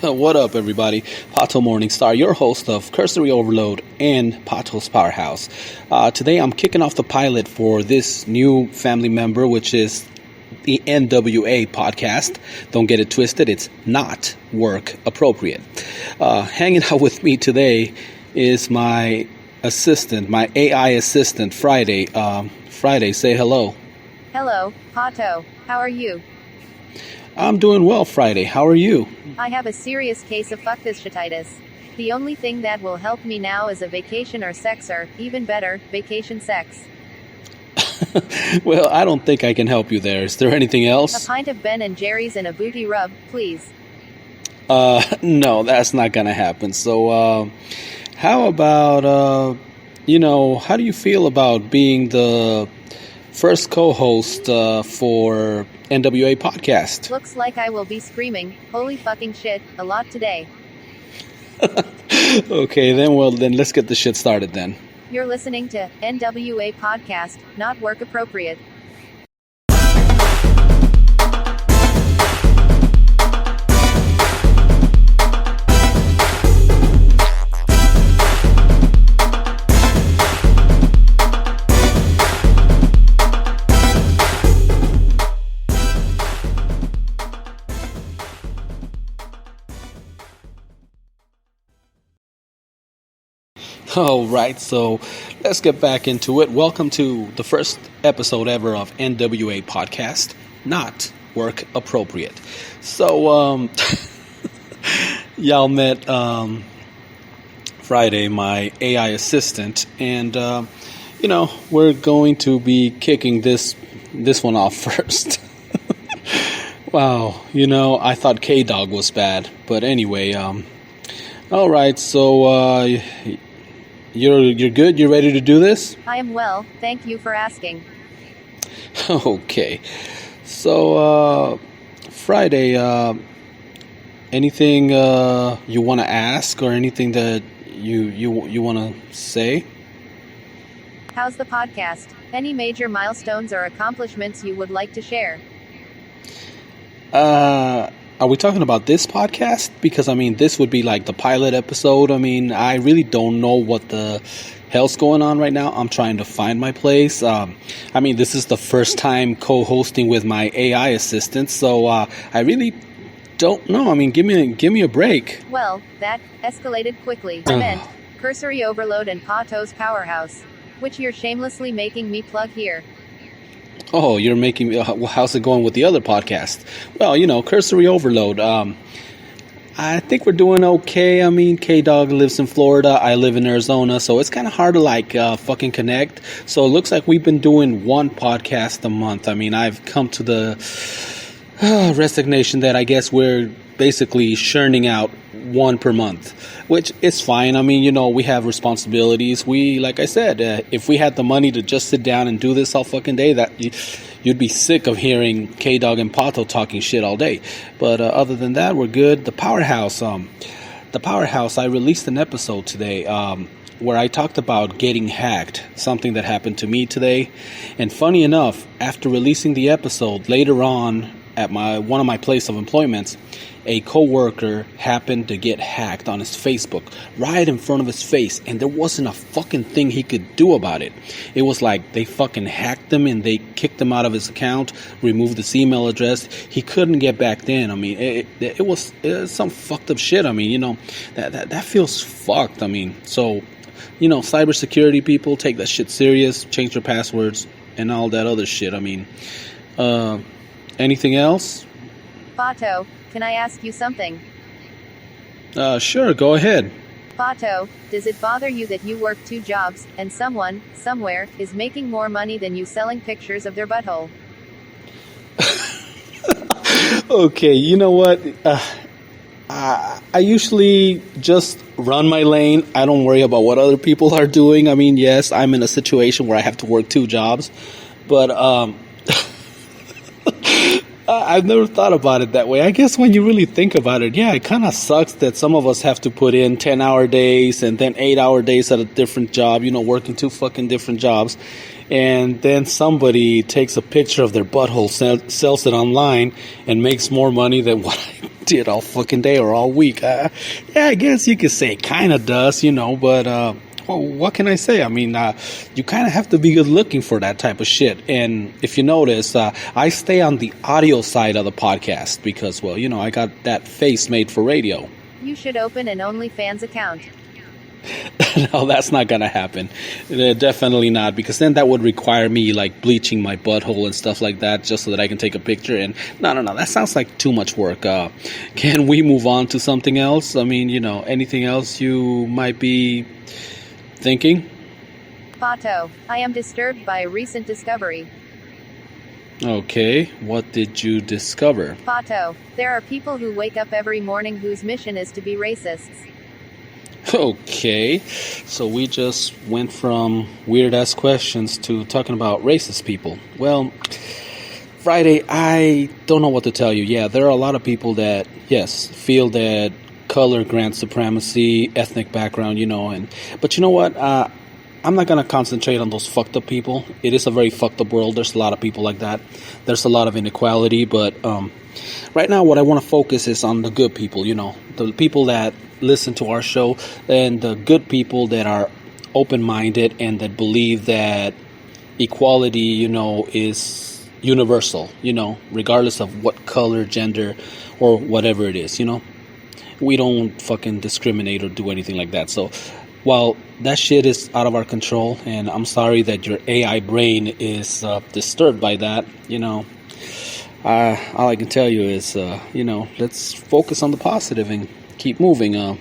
What up, everybody? Pato Morningstar, your host of Cursory Overload and Pato's Powerhouse. Today, I'm kicking off the pilot for this new family member, which is the N.W.A podcast. Don't get it twisted, it's not work appropriate. Hanging out with me today is my assistant, my AI assistant, Friday. Friday, say hello. Hello, Pato. How are you? I'm doing well, Friday. How are you? I have a serious case of fuckfishititis. The only thing that will help me now is a vacation or sex, or, even better, vacation sex. Well, I don't think I can help you there. Is there anything else? A pint of Ben & Jerry's and a booty rub, please. No, that's not gonna happen. So, how about, how do you feel about being the first co-host for N.W.A podcast? Looks like I will be screaming, holy fucking shit, a lot today. Okay, then let's get the shit started then. You're listening to N.W.A podcast, not work appropriate. All right, so let's get back into it. Welcome to the first episode ever of N.W.A podcast, not work appropriate. So, y'all met Friday, my AI assistant, and we're going to be kicking this one off first. Wow, I thought K-Dog was bad, but anyway, all right, so You're good? You ready to do this? I am well, thank you for asking. Okay. So, Friday, anything you want to ask or anything that you want to say? How's the podcast? Any major milestones or accomplishments you would like to share? Are we talking about this podcast? Because, this would be like the pilot episode. I really don't know what the hell's going on right now. I'm trying to find my place. This is the first time co-hosting with my AI assistant, so I really don't know. Give me a break. Well, that escalated quickly. I meant Cursory Overload and Pato's Powerhouse, which you're shamelessly making me plug here. Oh, you're making me... how's it going with the other podcast? Well, Cursory Overload. I think we're doing okay. K-Dog lives in Florida. I live in Arizona. So it's kind of hard to, fucking connect. So it looks like we've been doing one podcast a month. I've come to the resignation that I guess we're basically churning out one per month, which is fine. We have responsibilities. Like I said, if we had the money to just sit down and do this all fucking day, that you'd be sick of hearing K-Dog and Pato talking shit all day. But other than that, we're good. The Powerhouse, I released an episode today where I talked about getting hacked, something that happened to me today. And funny enough, after releasing the episode, later on at one of my place of employments, a coworker happened to get hacked on his Facebook right in front of his face, and there wasn't a fucking thing he could do about it. It was like they fucking hacked him and they kicked him out of his account, removed his email address. He couldn't get back in. It was some fucked up shit. That feels fucked. So, cybersecurity people, take that shit serious, change your passwords and all that other shit. Anything else? Pato, can I ask you something? Sure, go ahead. Pato, does it bother you that you work 2 jobs, and someone, somewhere, is making more money than you selling pictures of their butthole? Okay, you know what? I usually just run my lane. I don't worry about what other people are doing. Yes, I'm in a situation where I have to work 2 jobs, but I've never thought about it that way. I guess when you really think about it, yeah, it kind of sucks that some of us have to put in 10-hour days and then 8-hour days at a different job, working 2 fucking different jobs. and then somebody takes a picture of their butthole, sells it online, and makes more money than what I did all fucking day or all week. Yeah, I guess you could say it kind of does, but well, what can I say? I mean, you kind of have to be good looking for that type of shit. And if you notice, I stay on the audio side of the podcast because, well, I got that face made for radio. You should open an OnlyFans account. No, that's not going to happen. Definitely not, because then that would require me like bleaching my butthole and stuff like that just so that I can take a picture. And no, that sounds like too much work. Can we move on to something else? I mean, anything else you might be thinking? Pato, I am disturbed by a recent discovery. Okay, what did you discover? Pato, there are people who wake up every morning whose mission is to be racists. Okay, so we just went from weird-ass questions to talking about racist people. Well, Friday, I don't know what to tell you. Yeah, there are a lot of people that, yes, feel that color grants supremacy, ethnic background, but you know what? I'm not going to concentrate on those fucked up people. It is a very fucked up world. There's a lot of people like that. There's a lot of inequality, but right now what I want to focus is on the good people, the people that listen to our show, and the good people that are open-minded and that believe that equality, is universal, regardless of what color, gender, or whatever it is, We don't fucking discriminate or do anything like that. So while that shit is out of our control, and I'm sorry that your AI brain is disturbed by that, all I can tell you is, let's focus on the positive and keep moving. You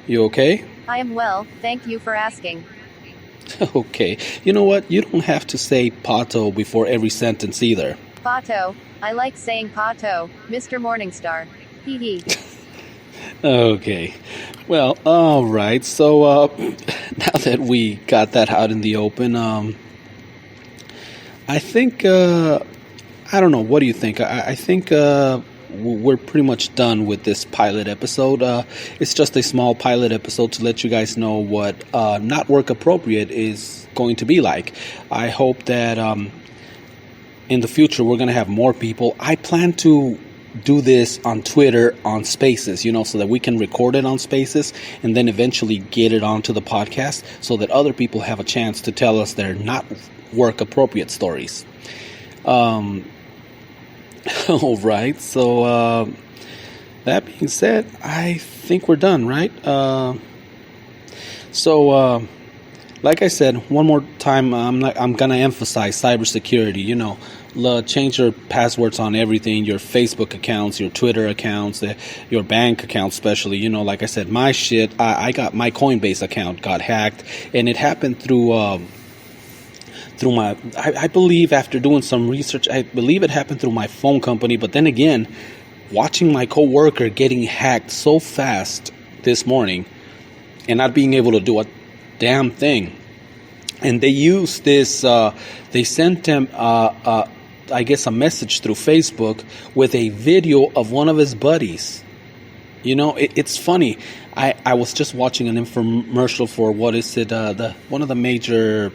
okay? I am well, thank you for asking. Okay. You know what? You don't have to say Pato before every sentence either. Pato, I like saying Pato, Mr. Morningstar. Hee hee. Okay. Well, all right. So now that we got that out in the open, I think I don't know. What do you think? I think we're pretty much done with this pilot episode. It's just a small pilot episode to let you guys know what not work appropriate is going to be like. I hope that in the future we're going to have more people. I plan to do this on Twitter on Spaces, so that we can record it on Spaces and then eventually get it onto the podcast so that other people have a chance to tell us their not work appropriate stories. All right, so that being said, I think we're done, right? So like I said, one more time, I'm gonna emphasize cybersecurity. Change your passwords on everything, your Facebook accounts, your Twitter accounts, your bank accounts, especially. Like I said, my shit, I got my Coinbase account got hacked, and it happened through my, I believe after doing some research, I believe it happened through my phone company. But then again, watching my coworker getting hacked so fast this morning and not being able to do a damn thing. And they used this, they sent him, I guess, a message through Facebook with a video of one of his buddies. It's funny. I was just watching an infomercial for one of the major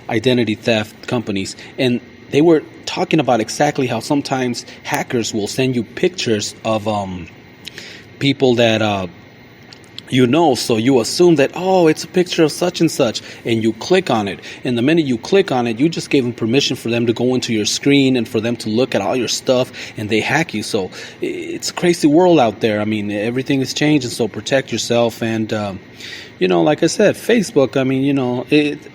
identity theft companies, and they were talking about exactly how sometimes hackers will send you pictures of people that so you assume that, it's a picture of such and such, and you click on it, and the minute you click on it, you just gave them permission for them to go into your screen and for them to look at all your stuff, and they hack you. So it's a crazy world out there. I mean, everything is changing, so protect yourself. And like I said, Facebook, I mean,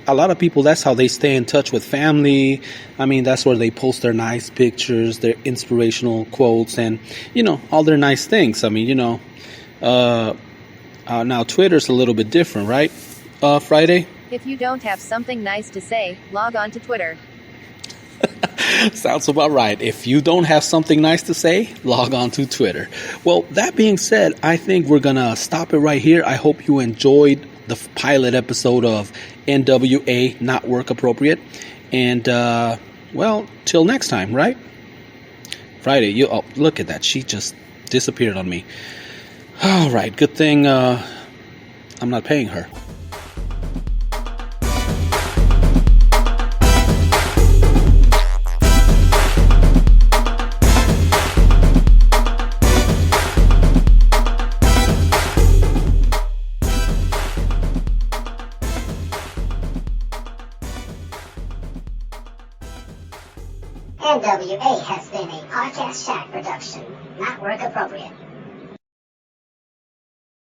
a lot of people, that's how they stay in touch with family. I mean, that's where they post their nice pictures, their inspirational quotes, and, all their nice things. I mean, now Twitter's a little bit different, right, Friday? If you don't have something nice to say, log on to Twitter. Sounds about right. If you don't have something nice to say, log on to Twitter. Well, that being said, I think we're going to stop it right here. I hope you enjoyed the pilot episode of N.W.A. Not Work Appropriate. And, till next time, right? Friday, look at that. She just disappeared on me. All right, good thing I'm not paying her. N.W.A has been a Podcast Shack production, not work appropriate.